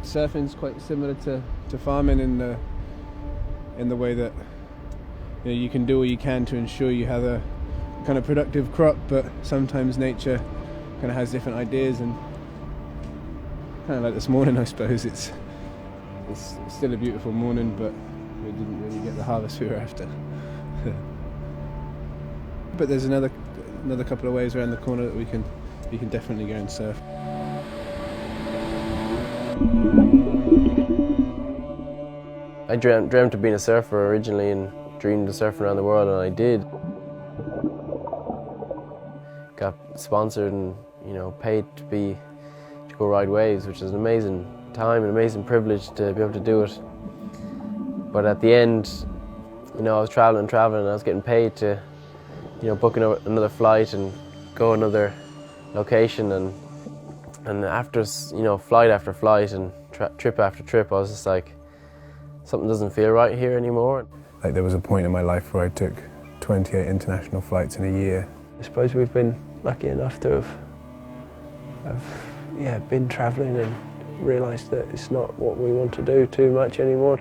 surfing's quite similar to farming in the way that you can do what you can to ensure you have a kind of productive crop, but sometimes nature kind of has different ideas, and kind of like this morning, I suppose it's still a beautiful morning, but we didn't really get the harvest we were after. But there's another couple of ways around the corner that we can definitely go and surf. I dreamt of being a surfer originally and dreamed of surfing around the world, and I did. Got sponsored and paid to go ride waves, which is an amazing time, an amazing privilege to be able to do it. But at the end, I was traveling, and I was getting paid to, book another flight and go another location, and after flight after flight and trip after trip, I was just like, something doesn't feel right here anymore. Like, there was a point in my life where I took 28 international flights in a year. I suppose we've been lucky enough to have been travelling and realised that it's not what we want to do too much anymore.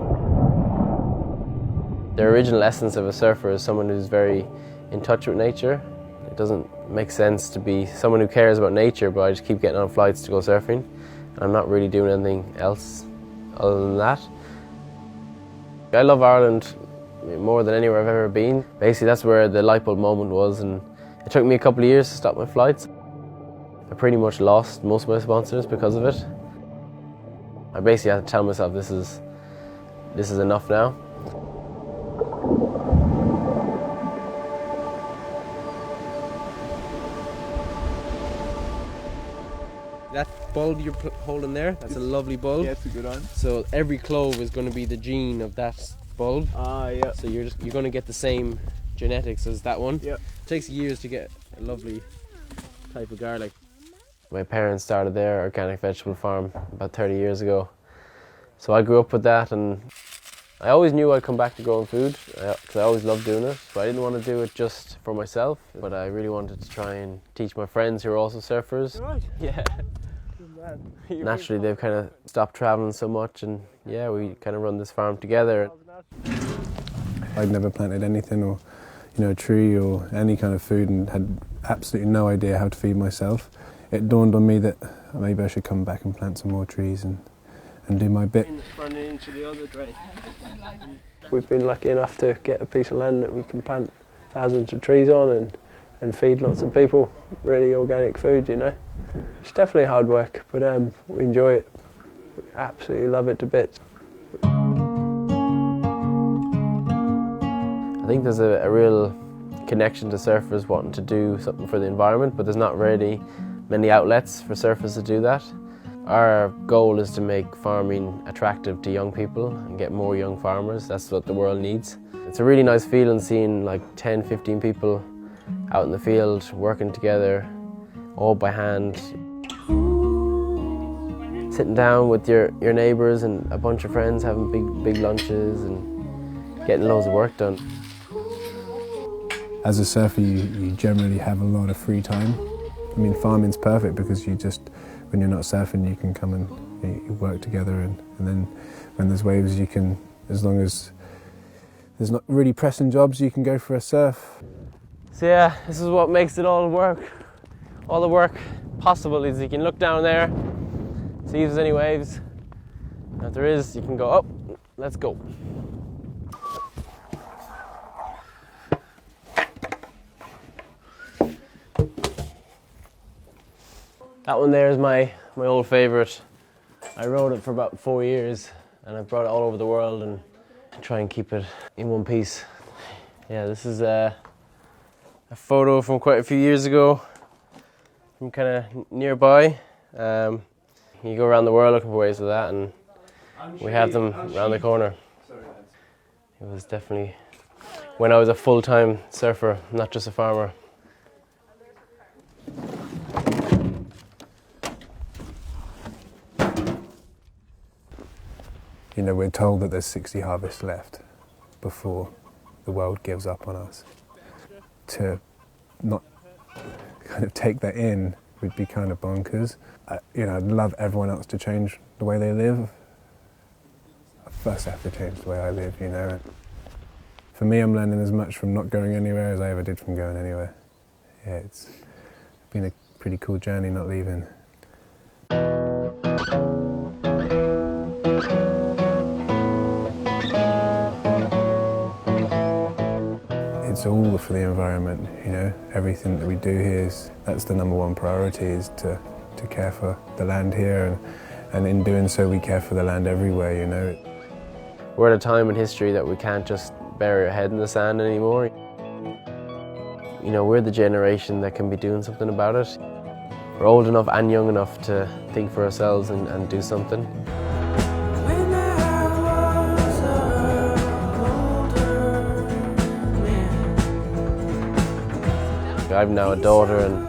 The original essence of a surfer is someone who's very in touch with nature. It doesn't make sense to be someone who cares about nature, but I just keep getting on flights to go surfing. And I'm not really doing anything else other than that. I love Ireland more than anywhere I've ever been. Basically, that's where the light bulb moment was, and it took me a couple of years to stop my flights. I pretty much lost most of my sponsors because of it. I basically had to tell myself this is enough now. That bulb you're holding there, that's a lovely bulb. Yeah, it's a good one. So every clove is going to be the gene of that bulb. Ah, yeah. So you're going to get the same genetics as that one. Yep. It takes years to get a lovely type of garlic. My parents started their organic vegetable farm about 30 years ago. So I grew up with that, and I always knew I'd come back to growing food because I always loved doing it. But I didn't want to do it just for myself, but I really wanted to try and teach my friends who are also surfers. Right. Yeah. Naturally, they've kind of stopped traveling so much, and yeah, we kind of run this farm together. I'd never planted anything or a tree or any kind of food, and had absolutely no idea how to feed myself. It dawned on me that maybe I should come back and plant some more trees and do my bit. Running into the other drain. We've been lucky enough to get a piece of land that we can plant thousands of trees on and feed lots of people really organic food, It's definitely hard work, but we enjoy it. We absolutely love it to bits. I think there's a real connection to surfers wanting to do something for the environment, but there's not really many outlets for surfers to do that. Our goal is to make farming attractive to young people and get more young farmers. That's what the world needs. It's a really nice feeling seeing like 10, 15 people out in the field working together, all by hand, sitting down with your neighbours and a bunch of friends, having big lunches and getting loads of work done. As a surfer, you generally have a lot of free time. I mean, farming's perfect because when you're not surfing, you can come and you work together, and then when there's waves, you can, as long as there's not really pressing jobs, you can go for a surf. So yeah, this is what makes it all work. All the work possible is you can look down there, see if there's any waves. And if there is, you can go, oh, let's go. That one there is my old favourite. I rode it for about 4 years, and I've brought it all over the world and try and keep it in one piece. Yeah, this is a photo from quite a few years ago, from kind of nearby. You go around the world looking for waves of that, and we have them around the corner. It was definitely when I was a full-time surfer, not just a farmer. We're told that there's 60 harvests left before the world gives up on us. To not kind of take that in would be kind of bonkers. I'd love everyone else to change the way they live, bus have to change the way I live, you know. For me, I'm learning as much from not going anywhere as I ever did from going anywhere. Yeah, it's been a pretty cool journey not leaving. It's all for the environment, you know. Everything that we do here that's the number one priority, is to care for the land here, and in doing so we care for the land everywhere, you know. We're at a time in history that we can't just bury our head in the sand anymore. You know, we're the generation that can be doing something about it. We're old enough and young enough to think for ourselves and do something. I've now a daughter and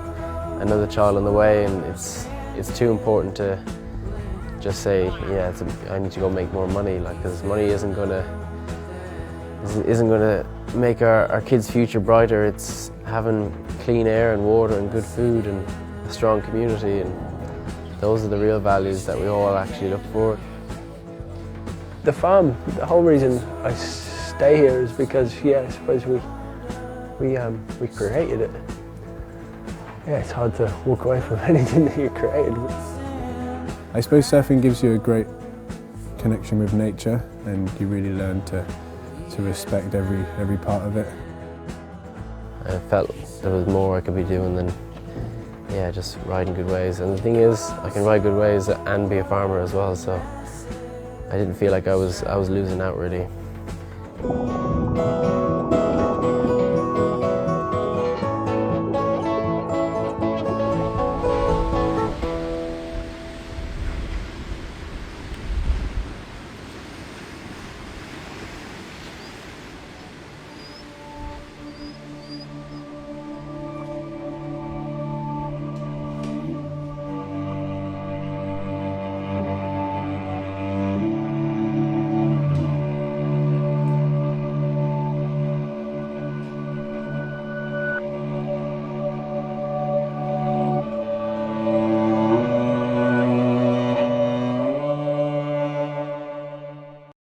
another child on the way, and it's too important to just say, yeah, I need to go make more money, like, because money isn't gonna make our kids' future brighter. It's having clean air and water and good food and a strong community, and those are the real values that we all actually look for. The farm, the whole reason I stay here is because, yeah, I suppose we created it. Yeah, it's hard to walk away from anything that you created. I suppose surfing gives you a great connection with nature, and you really learn to respect every part of it. I felt there was more I could be doing than, yeah, just riding good waves. And the thing is, I can ride good waves and be a farmer as well, so I didn't feel like I was losing out really.